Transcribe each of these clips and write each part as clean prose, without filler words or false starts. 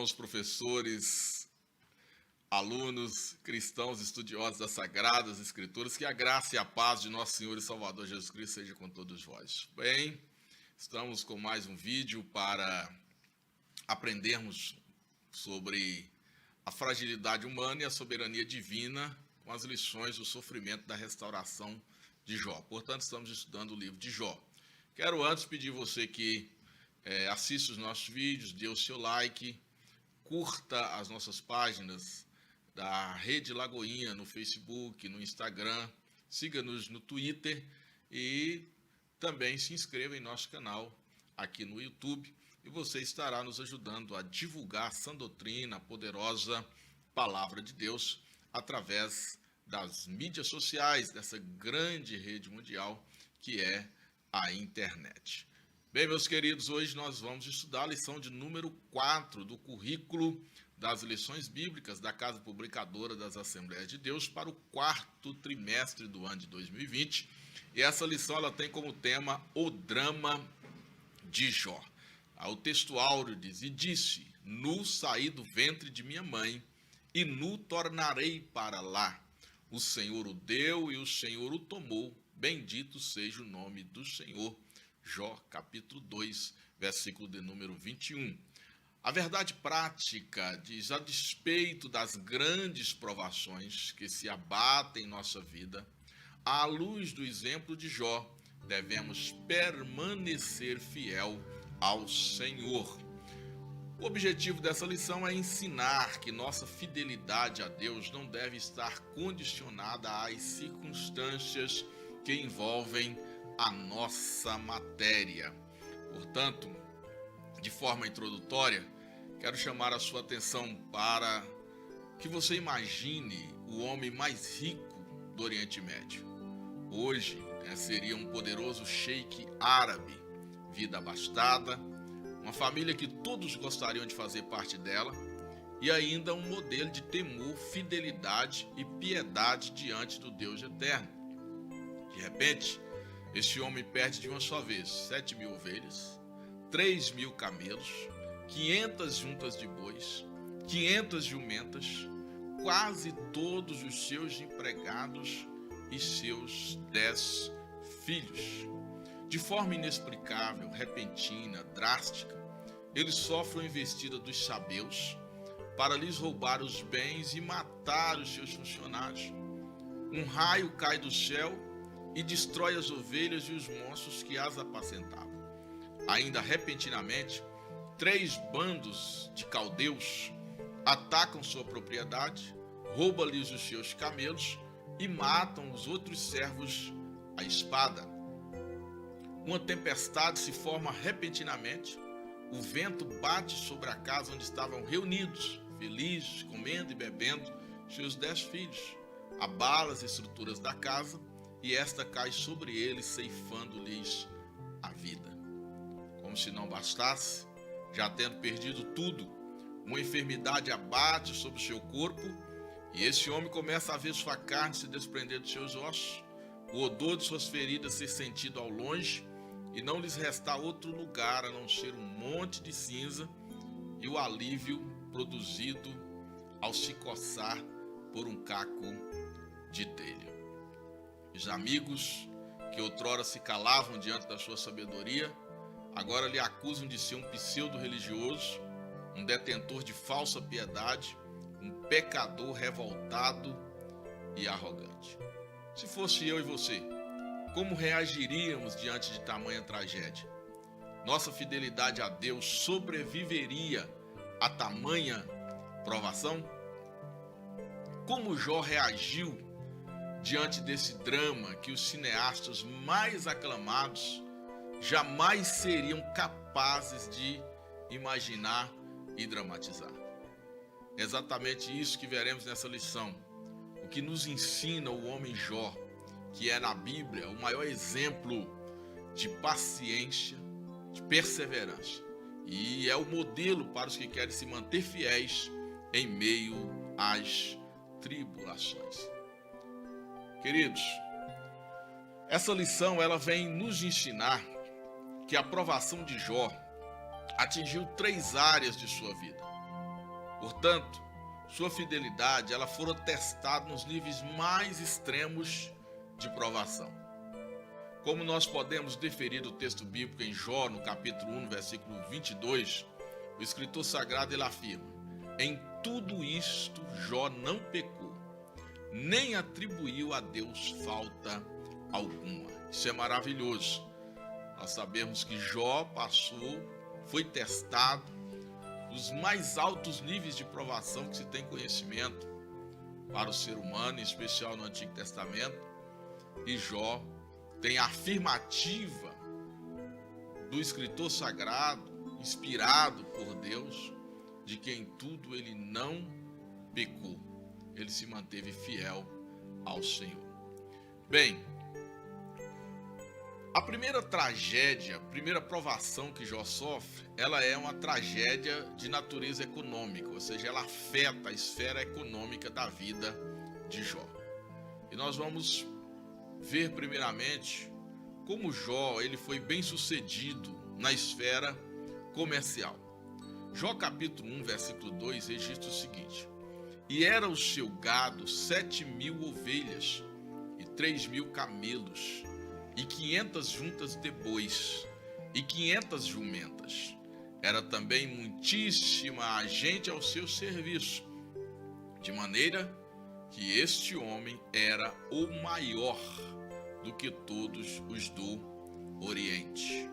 irmãos professores, alunos, cristãos, estudiosos das Sagradas Escrituras, que a graça e a paz de nosso Senhor e Salvador Jesus Cristo seja com todos vós. Bem, estamos com mais um vídeo para aprendermos sobre a fragilidade humana e a soberania divina com as lições do sofrimento da restauração de Jó. Portanto, estamos estudando o livro de Jó. Quero antes pedir você que assista os nossos vídeos, dê o seu like, curta as nossas páginas da Rede Lagoinha no Facebook, no Instagram, siga-nos no Twitter e também se inscreva em nosso canal aqui no YouTube e você estará nos ajudando a divulgar a sã doutrina, a poderosa Palavra de Deus através das mídias sociais, dessa grande rede mundial que é a internet. Bem, meus queridos, hoje nós vamos estudar a lição de número 4 do currículo das lições bíblicas da Casa Publicadora das Assembleias de Deus para o quarto trimestre do ano de 2020. E essa lição ela tem como tema o drama de Jó. O texto áureo diz: "E disse, nu saí do ventre de minha mãe, e nu tornarei para lá. O Senhor o deu e o Senhor o tomou. Bendito seja o nome do Senhor." Jó, capítulo 2, versículo de número 21. A verdade prática diz: a despeito das grandes provações que se abatem em nossa vida, à luz do exemplo de Jó, devemos permanecer fiel ao Senhor. O objetivo dessa lição é ensinar que nossa fidelidade a Deus não deve estar condicionada às circunstâncias que envolvem a nossa matéria. Portanto, de forma introdutória, quero chamar a sua atenção para que você imagine o homem mais rico do Oriente Médio. Hoje, seria um poderoso sheik árabe, vida abastada, uma família que todos gostariam de fazer parte dela e ainda um modelo de temor, fidelidade e piedade diante do Deus eterno. De repente, este homem perde de uma só vez 7.000 ovelhas, 3.000 camelos, 500 juntas de bois, 500 jumentas, quase todos os seus empregados e seus 10 filhos. De forma inexplicável, repentina, drástica, ele sofre a investida dos sabeus para lhes roubar os bens e matar os seus funcionários. Um raio cai do céu e destrói as ovelhas e os moços que as apacentavam. Ainda repentinamente, 3 bandos de caldeus atacam sua propriedade, roubam-lhes os seus camelos e matam os outros servos à espada. Uma tempestade se forma repentinamente, o vento bate sobre a casa onde estavam reunidos, felizes, comendo e bebendo, seus 10 filhos, abala as estruturas da casa e esta cai sobre eles, ceifando-lhes a vida. Como se não bastasse, já tendo perdido tudo, uma enfermidade abate sobre o seu corpo e esse homem começa a ver sua carne se desprender dos seus ossos, o odor de suas feridas ser sentido ao longe e não lhes restar outro lugar a não ser um monte de cinza e o alívio produzido ao se coçar por um caco de telha. Os amigos que outrora se calavam diante da sua sabedoria, agora lhe acusam de ser um pseudo-religioso, um detentor de falsa piedade, um pecador revoltado e arrogante. Se fosse eu e você, como reagiríamos diante de tamanha tragédia? Nossa fidelidade a Deus sobreviveria a tamanha provação? Como Jó reagiu diante desse drama que os cineastas mais aclamados jamais seriam capazes de imaginar e dramatizar? É exatamente isso que veremos nessa lição, o que nos ensina o homem Jó, que é na Bíblia o maior exemplo de paciência, de perseverança, e é o modelo para os que querem se manter fiéis em meio às tribulações. Queridos, essa lição ela vem nos ensinar que a provação de Jó atingiu 3 áreas de sua vida. Portanto, sua fidelidade ela fora testada nos níveis mais extremos de provação. Como nós podemos deferir do texto bíblico em Jó, no capítulo 1, versículo 22, o escritor sagrado ele afirma: em tudo isto Jó não pecou, nem atribuiu a Deus falta alguma. Isso é maravilhoso. Nós sabemos que Jó foi testado nos mais altos níveis de provação que se tem conhecimento para o ser humano, em especial no Antigo Testamento. E Jó tem a afirmativa do escritor sagrado, inspirado por Deus, de que em tudo ele não pecou. Ele se manteve fiel ao Senhor. Bem, a primeira tragédia, a primeira provação que Jó sofre, ela é uma tragédia de natureza econômica, ou seja, ela afeta a esfera econômica da vida de Jó. E nós vamos ver primeiramente como Jó ele foi bem sucedido na esfera comercial. Jó capítulo 1, versículo 2 registra o seguinte: e era o seu gado 7.000 ovelhas e 3.000 camelos e 500 juntas de bois e 500 jumentas. Era também muitíssima gente ao seu serviço, de maneira que este homem era o maior do que todos os do Oriente.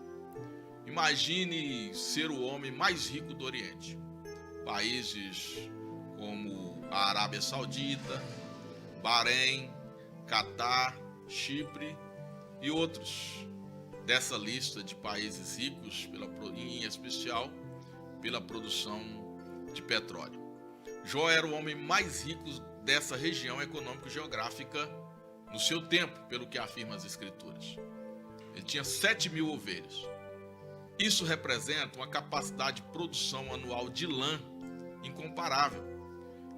Imagine ser o homem mais rico do Oriente. Países como a Arábia Saudita, Bahrein, Catar, Chipre e outros dessa lista de países ricos, em especial pela produção de petróleo. Jó era o homem mais rico dessa região econômico-geográfica no seu tempo, pelo que afirma as Escrituras. Ele tinha 7.000 ovelhas. Isso representa uma capacidade de produção anual de lã incomparável.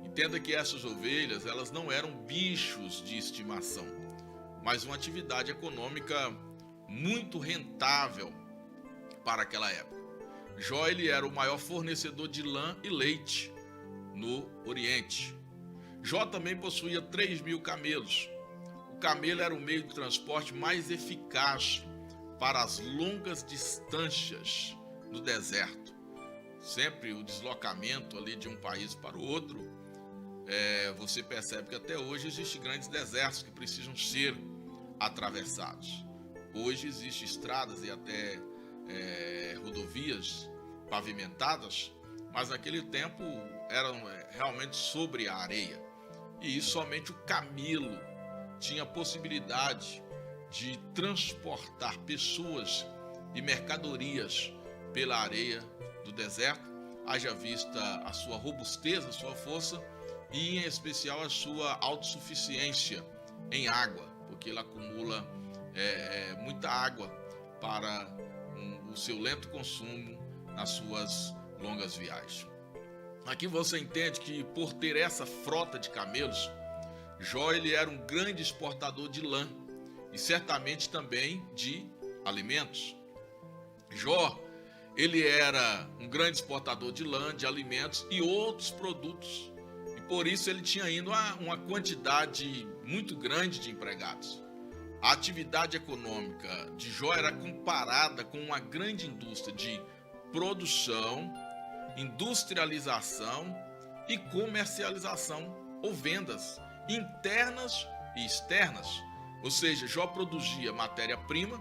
Entenda que essas ovelhas elas não eram bichos de estimação, mas uma atividade econômica muito rentável para aquela época. Jó ele era o maior fornecedor de lã e leite no Oriente. Jó também possuía 3.000 camelos. O camelo era o meio de transporte mais eficaz para as longas distâncias no deserto. Sempre o deslocamento ali de um país para o outro, você percebe que até hoje existem grandes desertos que precisam ser atravessados. Hoje existem estradas e até rodovias pavimentadas, mas naquele tempo eram realmente sobre a areia. E somente o camelo tinha possibilidade de transportar pessoas e mercadorias pela areia do deserto, haja vista a sua robustez, a sua força e, em especial, a sua autossuficiência em água, porque ele acumula muita água para o seu lento consumo nas suas longas viagens. Aqui você entende que, por ter essa frota de camelos, Jó ele era um grande exportador de lã e certamente também de alimentos. Jó ele era um grande exportador de lã, de alimentos e outros produtos, e por isso ele tinha ainda uma quantidade muito grande de empregados. A atividade econômica de Jó era comparada com uma grande indústria de produção, industrialização e comercialização ou vendas internas e externas. Ou seja, Jó produzia matéria-prima,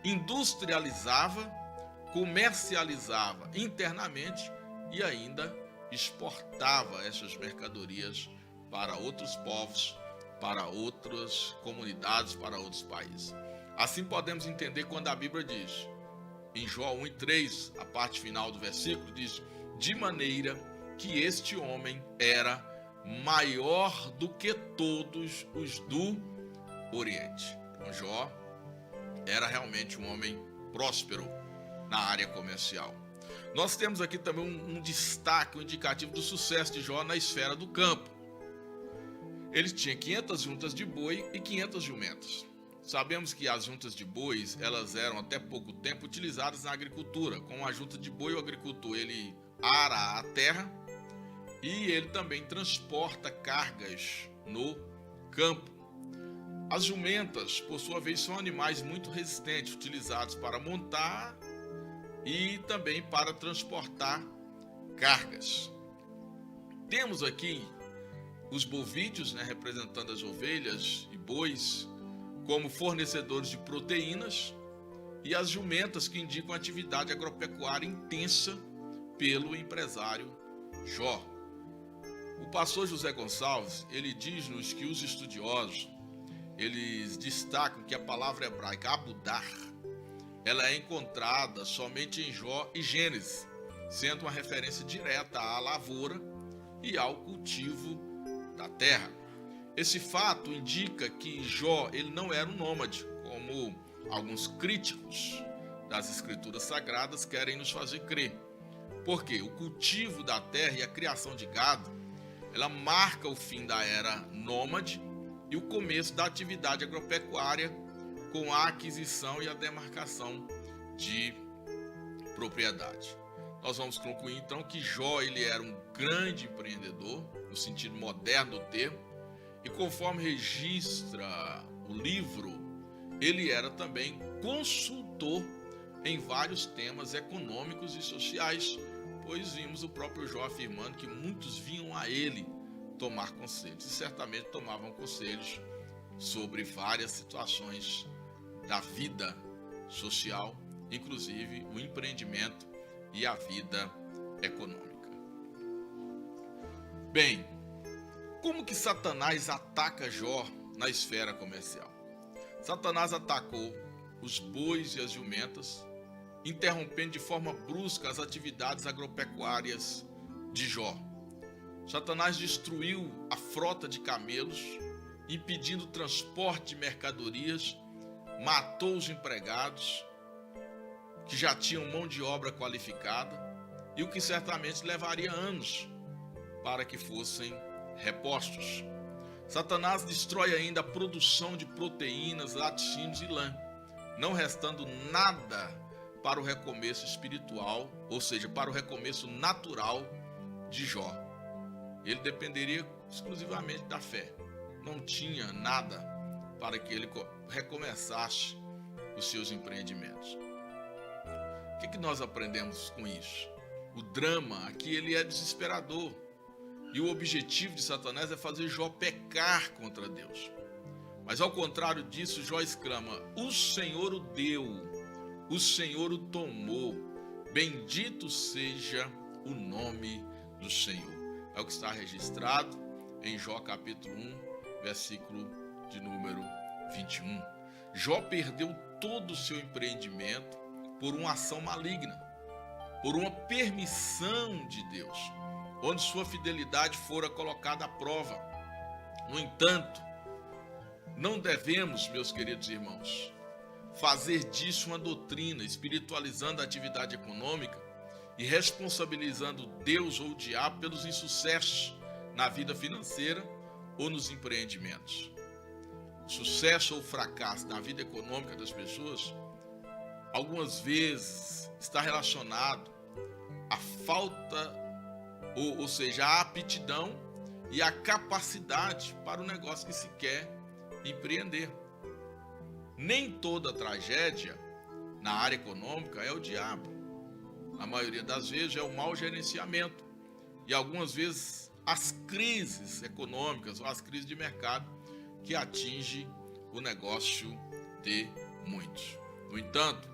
industrializava, comercializava internamente e ainda exportava essas mercadorias para outros povos, para outras comunidades, para outros países. Assim podemos entender quando a Bíblia diz, em Jó 1:3, a parte final do versículo, diz: de maneira que este homem era maior do que todos os do Oriente. Então Jó era realmente um homem próspero na área comercial. Nós temos aqui também um destaque, um indicativo do sucesso de Jó na esfera do campo. Ele tinha 500 juntas de boi e 500 jumentas. Sabemos que as juntas de bois, elas eram até pouco tempo utilizadas na agricultura. Com a junta de boi, o agricultor ele ara a terra e ele também transporta cargas no campo. As jumentas, por sua vez, são animais muito resistentes, utilizados para montar e também para transportar cargas. Temos aqui os bovídeos, representando as ovelhas e bois, como fornecedores de proteínas, e as jumentas, que indicam atividade agropecuária intensa pelo empresário Jó. O pastor José Gonçalves, ele diz-nos que os estudiosos, eles destacam que a palavra hebraica abudar, ela é encontrada somente em Jó e Gênesis, sendo uma referência direta à lavoura e ao cultivo da terra. Esse fato indica que Jó, ele não era um nômade, como alguns críticos das escrituras sagradas querem nos fazer crer. Porque o cultivo da terra e a criação de gado, ela marca o fim da era nômade e o começo da atividade agropecuária, com a aquisição e a demarcação de propriedade. Nós vamos concluir então que Jó, ele era um grande empreendedor, no sentido moderno do termo, e conforme registra o livro, ele era também consultor em vários temas econômicos e sociais, pois vimos o próprio Jó afirmando que muitos vinham a ele tomar conselhos, e certamente tomavam conselhos sobre várias situações da vida social, inclusive o empreendimento e a vida econômica. Bem, como que Satanás ataca Jó na esfera comercial? Satanás atacou os bois e as jumentas, interrompendo de forma brusca as atividades agropecuárias de Jó. Satanás destruiu a frota de camelos, impedindo o transporte de mercadorias, matou os empregados, que já tinham mão de obra qualificada, e o que certamente levaria anos para que fossem repostos. Satanás destrói ainda a produção de proteínas, laticínios e lã, não restando nada para o recomeço espiritual, ou seja, para o recomeço natural de Jó. Ele dependeria exclusivamente da fé. Não tinha nada para que ele recomeçasse os seus empreendimentos. O que nós aprendemos com isso? O drama aqui, ele é desesperador. E o objetivo de Satanás é fazer Jó pecar contra Deus. Mas ao contrário disso, Jó exclama: o Senhor o deu, o Senhor o tomou, bendito seja o nome do Senhor. É o que está registrado em Jó capítulo 1, versículo de número 21. Jó perdeu todo o seu empreendimento por uma ação maligna, por uma permissão de Deus, onde sua fidelidade fora colocada à prova. No entanto, não devemos, meus queridos irmãos, fazer disso uma doutrina, espiritualizando a atividade econômica e responsabilizando Deus ou o diabo pelos insucessos na vida financeira ou nos empreendimentos. O sucesso ou fracasso na vida econômica das pessoas, algumas vezes, está relacionado à falta, ou seja, à aptidão e à capacidade para o negócio que se quer empreender. Nem toda tragédia na área econômica é o diabo. A maioria das vezes é o mau gerenciamento e algumas vezes as crises econômicas ou as crises de mercado que atingem o negócio de muitos. No entanto,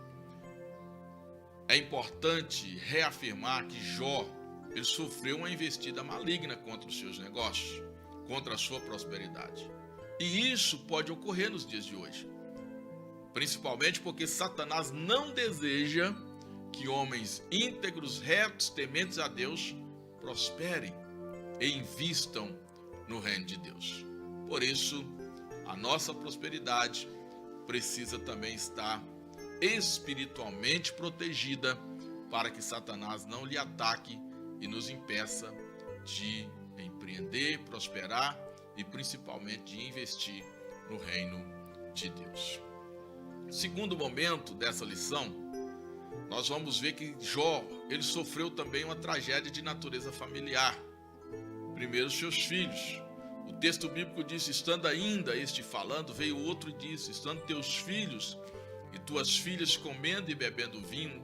é importante reafirmar que Jó, ele sofreu uma investida maligna contra os seus negócios, contra a sua prosperidade. E isso pode ocorrer nos dias de hoje, principalmente porque Satanás não deseja que homens íntegros, retos, tementes a Deus, prosperem e invistam no reino de Deus. Por isso, a nossa prosperidade precisa também estar espiritualmente protegida para que Satanás não lhe ataque e nos impeça de empreender, prosperar e principalmente de investir no reino de Deus. Segundo momento dessa lição, nós vamos ver que Jó, ele sofreu também uma tragédia de natureza familiar. primeiro os seus filhos. O texto bíblico diz: estando ainda este falando, veio outro e disse: estando teus filhos e tuas filhas comendo e bebendo vinho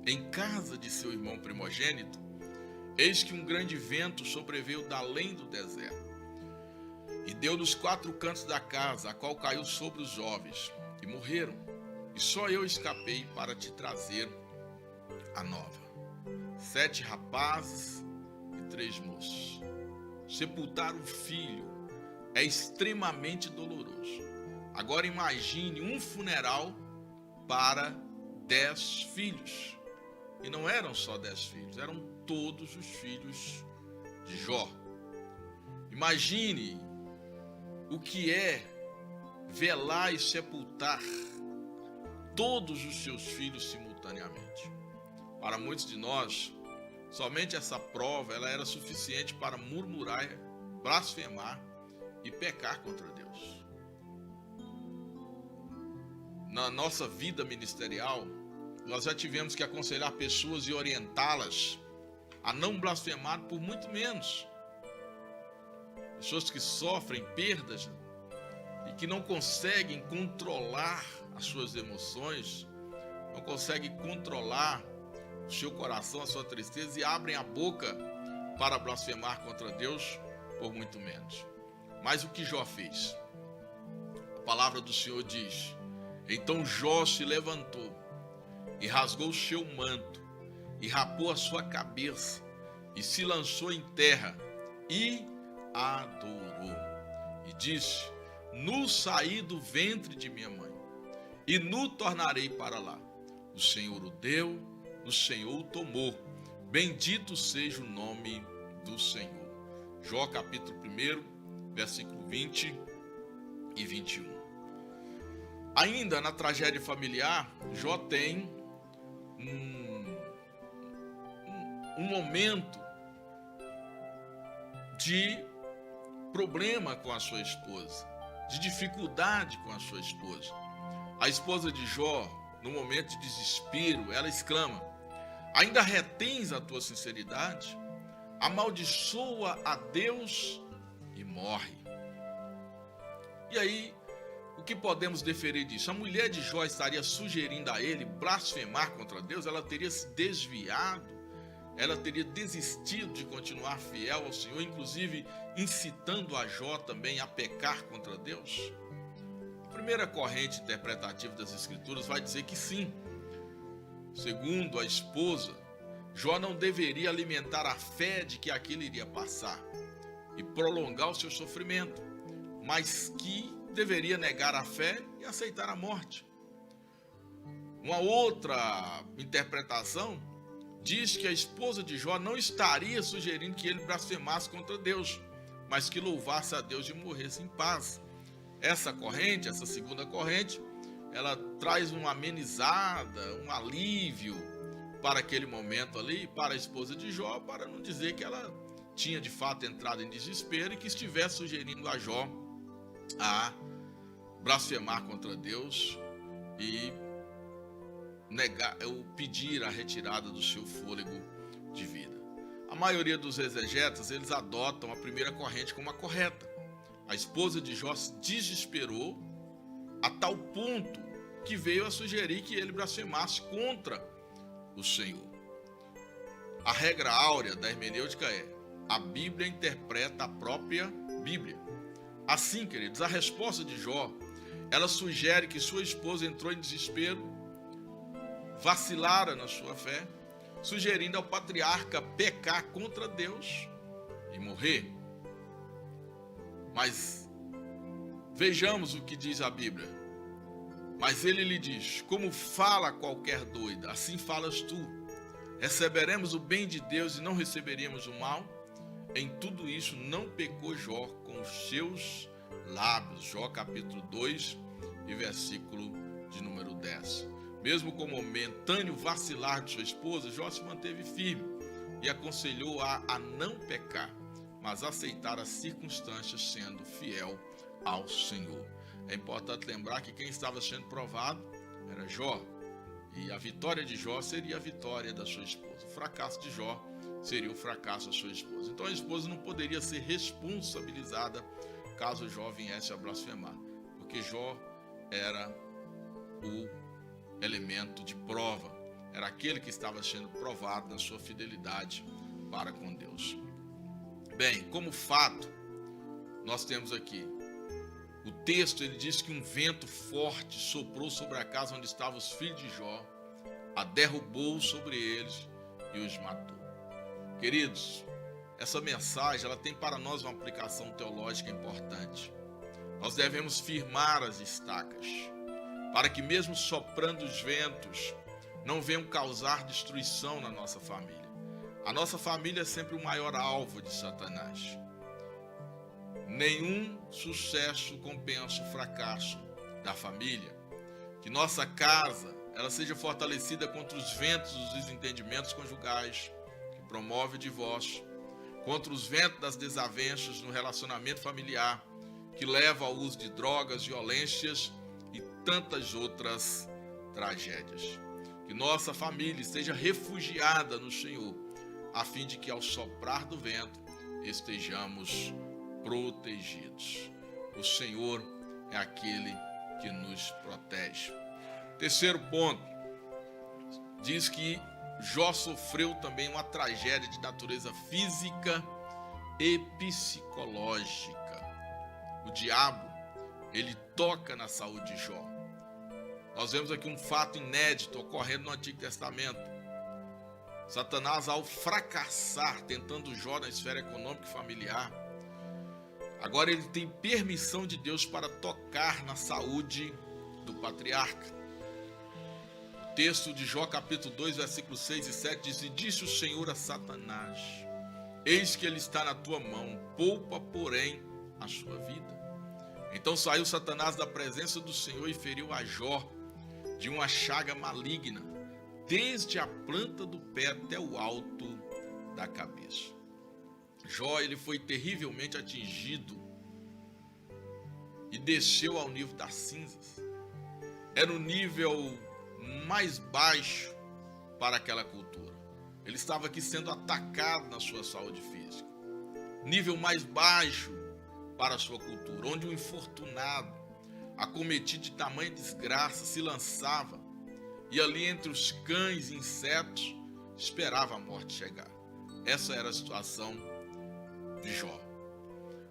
em casa de seu irmão primogênito, eis que um grande vento sobreveio da além do deserto e deu nos 4 cantos da casa, a qual caiu sobre os jovens e morreram, e só eu escapei para te trazer a nova. 7 rapazes e 3 moços. Sepultar um filho é extremamente doloroso. Agora imagine um funeral para 10 filhos. E não eram só 10 filhos, eram todos os filhos de Jó. Imagine o que é velar e sepultar todos os seus filhos simultaneamente. Para muitos de nós, somente essa prova ela era suficiente para murmurar, blasfemar e pecar contra Deus. Na nossa vida ministerial, nós já tivemos que aconselhar pessoas e orientá-las a não blasfemar por muito menos. Pessoas que sofrem perdas e que não conseguem controlar as suas emoções, não conseguem controlar o seu coração, a sua tristeza, e abrem a boca para blasfemar contra Deus por muito menos. Mas o que Jó fez? A palavra do Senhor diz: então Jó se levantou e rasgou o seu manto e rapou a sua cabeça e se lançou em terra e adorou e disse: nu saí do ventre de minha mãe e nu tornarei para lá. O Senhor o deu, o Senhor o tomou. Bendito seja o nome do Senhor. Jó capítulo 1, versículo 20 e 21. Ainda na tragédia familiar, Jó tem um momento de problema com a sua esposa, de dificuldade com a sua esposa. A esposa de Jó, no momento de desespero, ela exclama: ainda retens a tua sinceridade? Amaldiçoa a Deus e morre. E aí, o que podemos deferir disso? A mulher de Jó estaria sugerindo a ele blasfemar contra Deus? Ela teria se desviado, ela teria desistido de continuar fiel ao Senhor, inclusive incitando a Jó também a pecar contra Deus? A primeira corrente interpretativa das Escrituras vai dizer que sim. Segundo a esposa, Jó não deveria alimentar a fé de que aquilo iria passar e prolongar o seu sofrimento, mas que deveria negar a fé e aceitar a morte. Uma outra interpretação diz que a esposa de Jó não estaria sugerindo que ele blasfemasse contra Deus, mas que louvasse a Deus e morresse em paz. Essa corrente, essa segunda corrente, ela traz uma amenizada, um alívio para aquele momento ali, para a esposa de Jó, para não dizer que ela tinha de fato entrado em desespero e que estivesse sugerindo a Jó a blasfemar contra Deus e negar, ou pedir a retirada do seu fôlego de vida. A maioria dos exegetas, eles adotam a primeira corrente como a correta. A esposa de Jó se desesperou a tal ponto que veio a sugerir que ele blasfemasse contra o Senhor. A regra áurea da hermenêutica é: a Bíblia interpreta a própria Bíblia. Assim, queridos, a resposta de Jó, ela sugere que sua esposa entrou em desespero, vacilara na sua fé, sugerindo ao patriarca pecar contra Deus e morrer. Mas vejamos o que diz a Bíblia. Mas ele lhe diz: como fala qualquer doida, assim falas tu. Receberemos o bem de Deus e não receberíamos o mal? Em tudo isso não pecou Jó com os seus lábios. Jó capítulo 2 e versículo de número 10. Mesmo com o momentâneo vacilar de sua esposa, Jó se manteve firme e aconselhou a não pecar, mas aceitar as circunstâncias, sendo fiel ao Senhor. É importante lembrar que quem estava sendo provado era Jó, e a vitória de Jó seria a vitória da sua esposa. O fracasso de Jó seria o fracasso da sua esposa. Então a esposa não poderia ser responsabilizada caso Jó viesse a blasfemar, porque Jó era o elemento de prova, era aquele que estava sendo provado na sua fidelidade para com Deus. Bem, como fato, nós temos aqui o texto, ele diz que um vento forte soprou sobre a casa onde estavam os filhos de Jó, a derrubou sobre eles e os matou. Queridos, essa mensagem ela tem para nós uma aplicação teológica importante. Nós devemos firmar as estacas, para que mesmo soprando os ventos, não venham causar destruição na nossa família. A nossa família é sempre o maior alvo de Satanás. Nenhum sucesso compensa o fracasso da família. Que nossa casa ela seja fortalecida contra os ventos dos desentendimentos conjugais, que promove o divórcio, contra os ventos das desavenças no relacionamento familiar, que leva ao uso de drogas, violências e tantas outras tragédias. Que nossa família esteja refugiada no Senhor, a fim de que ao soprar do vento estejamos protegidos. O Senhor é aquele que nos protege. Terceiro ponto, diz que Jó sofreu também uma tragédia de natureza física e psicológica. O diabo, ele toca na saúde de Jó. Nós vemos aqui um fato inédito ocorrendo no Antigo Testamento. Satanás, ao fracassar tentando Jó na esfera econômica e familiar, agora ele tem permissão de Deus para tocar na saúde do patriarca. O texto de Jó capítulo 2, versículos 6 e 7 diz: E disse o Senhor a Satanás: Eis que ele está na tua mão, poupa, porém, a sua vida. Então saiu Satanás da presença do Senhor e feriu a Jó de uma chaga maligna, desde a planta do pé até o alto da cabeça. Jó, ele foi terrivelmente atingido e desceu ao nível das cinzas. Era o nível mais baixo para aquela cultura. Ele estava aqui sendo atacado na sua saúde física. Nível mais baixo para a sua cultura, onde um infortunado, acometido de tamanha desgraça, se lançava e ali entre os cães e insetos esperava a morte chegar. Essa era a situação de Jó.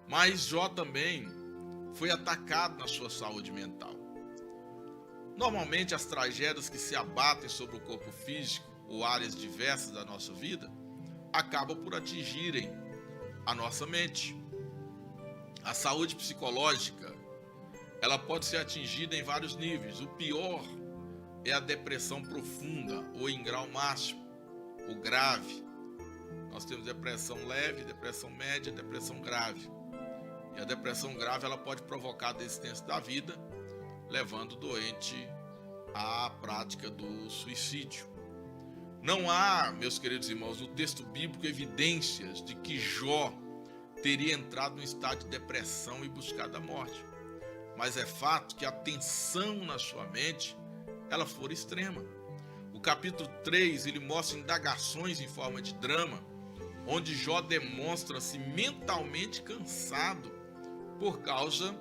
Mas Jó também foi atacado na sua saúde mental. Normalmente as tragédias que se abatem sobre o corpo físico ou áreas diversas da nossa vida acabam por atingirem a nossa mente. A saúde psicológica, ela pode ser atingida em vários níveis. O pior é a depressão profunda ou em grau máximo, ou grave. Nós temos depressão leve, depressão média, depressão grave. E a depressão grave ela pode provocar a desistência da vida, levando o doente à prática do suicídio. Não há, meus queridos irmãos, no texto bíblico evidências de que Jó teria entrado num estado de depressão e buscado a morte. Mas é fato que a tensão na sua mente, ela for extrema. O capítulo 3, ele mostra indagações em forma de drama, onde Jó demonstra-se mentalmente cansado por causa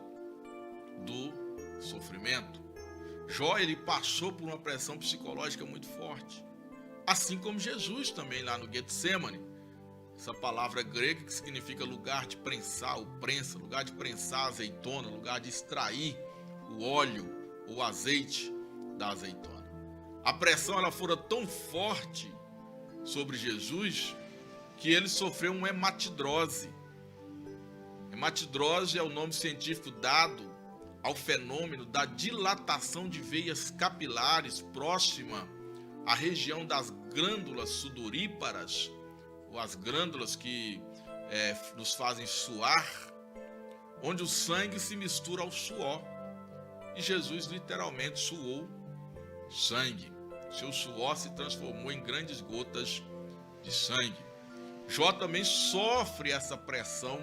do sofrimento. Jó, ele passou por uma pressão psicológica muito forte. Assim como Jesus também lá no Getsemane. Essa palavra grega que significa lugar de prensar, o prensa, lugar de prensar a azeitona, lugar de extrair o óleo ou o azeite da azeitona. A pressão ela fora tão forte sobre Jesus que ele sofreu uma hematidrose. Hematidrose é o nome científico dado ao fenômeno da dilatação de veias capilares próxima à região das glândulas sudoríparas, ou as glândulas que nos fazem suar, onde o sangue se mistura ao suor. E Jesus literalmente suou sangue. Seu suor se transformou em grandes gotas de sangue. Jó também sofre essa pressão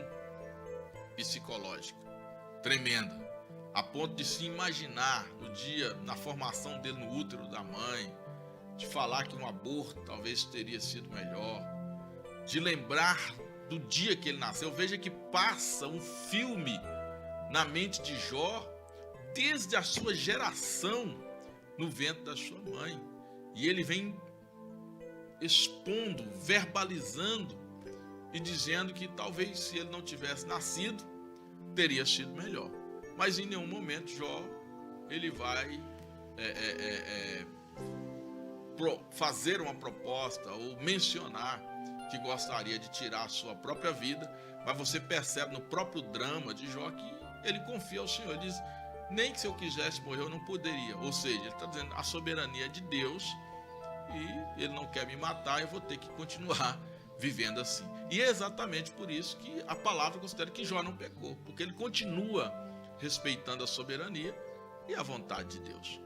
psicológica tremenda, a ponto de se imaginar no dia, na formação dele no útero da mãe, de falar que um aborto talvez teria sido melhor, de lembrar do dia que ele nasceu. Veja que passa um filme na mente de Jó desde a sua geração no ventre da sua mãe. E ele vem expondo, verbalizando e dizendo que talvez se ele não tivesse nascido, teria sido melhor. Mas em nenhum momento Jó ele vai fazer uma proposta ou mencionar que gostaria de tirar a sua própria vida, mas você percebe no próprio drama de Jó que ele confia ao Senhor, ele diz, nem que se eu quisesse morrer eu não poderia, ou seja, ele está dizendo a soberania de Deus e ele não quer me matar, eu vou ter que continuar vivendo assim. E é exatamente por isso que a palavra considera que Jó não pecou, porque ele continua respeitando a soberania e a vontade de Deus.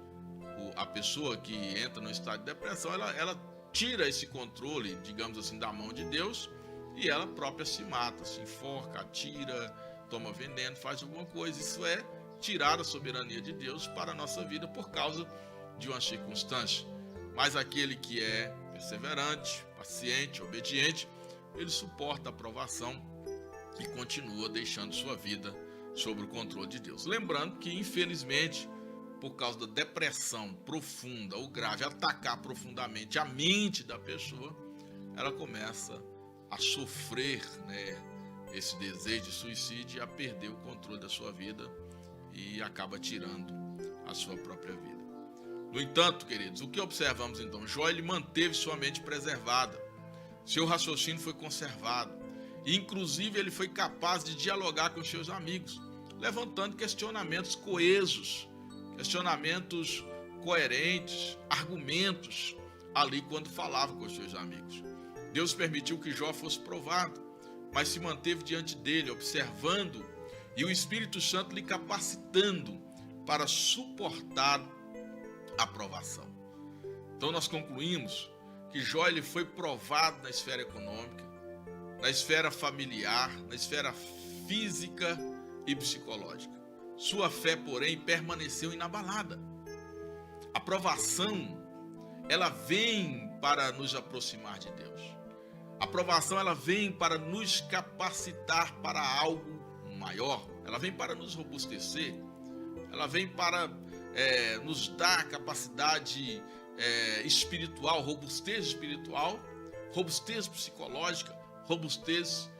A pessoa que entra no estado de depressão, ela tira esse controle, digamos assim, da mão de Deus e ela própria se mata, se enforca, atira, toma veneno, faz alguma coisa. Isso é tirar a soberania de Deus para a nossa vida por causa de uma circunstância. Mas aquele que é perseverante, paciente, obediente, ele suporta a provação e continua deixando sua vida sob o controle de Deus. Lembrando que, infelizmente, por causa da depressão profunda ou grave, atacar profundamente a mente da pessoa, ela começa a sofrer, esse desejo de suicídio e a perder o controle da sua vida e acaba tirando a sua própria vida. No entanto, queridos, o que observamos então? Jó, ele manteve sua mente preservada, seu raciocínio foi conservado, e inclusive ele foi capaz de dialogar com seus amigos, levantando questionamentos coesos, questionamentos coerentes, argumentos ali quando falava com os seus amigos. Deus permitiu que Jó fosse provado, mas se manteve diante dele, observando, e o Espírito Santo lhe capacitando para suportar a provação. Então nós concluímos que Jó ele foi provado na esfera econômica, na esfera familiar, na esfera física e psicológica. Sua fé, porém, permaneceu inabalada. A provação, ela vem para nos aproximar de Deus. A provação, ela vem para nos capacitar para algo maior. Ela vem para nos robustecer. Ela vem para nos dar capacidade espiritual, robustez psicológica, robustez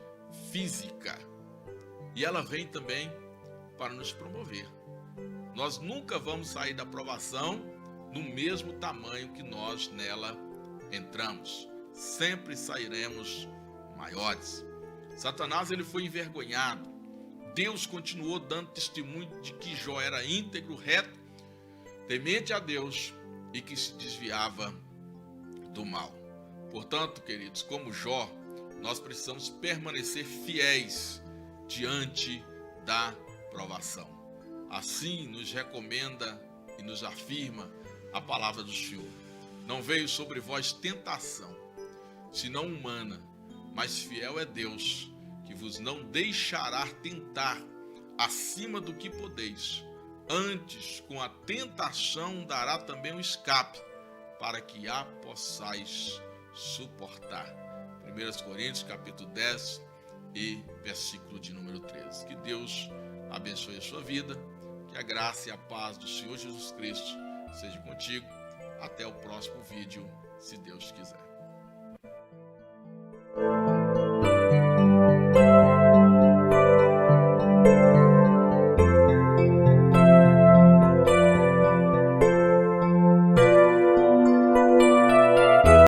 física. E ela vem também para nos promover. Nós nunca vamos sair da provação no mesmo tamanho que nós nela entramos. Sempre sairemos maiores. Satanás ele foi envergonhado. Deus continuou dando testemunho de que Jó era íntegro, reto, temente a Deus e que se desviava do mal. Portanto, queridos, como Jó, nós precisamos permanecer fiéis diante da provação. Assim nos recomenda e nos afirma a palavra do Senhor. Não veio sobre vós tentação, senão humana, mas fiel é Deus, que vos não deixará tentar acima do que podeis. Antes, com a tentação, dará também um escape, para que a possais suportar. 1 Coríntios, capítulo 10 e versículo de número 13. Que Deus abençoe a sua vida, que a graça e a paz do Senhor Jesus Cristo seja contigo. Até o próximo vídeo, se Deus quiser.